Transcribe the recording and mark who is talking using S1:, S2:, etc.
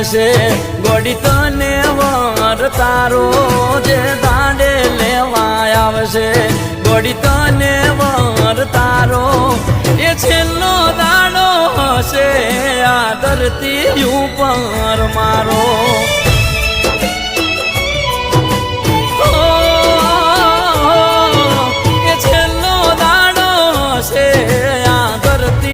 S1: આવશે ગોડી તને વર તારો જે દાંડે લેવા આવશે ગોડી તને વર તારો એ છેલ્લો દાડો હશે આ ધરતી ઉપર મારો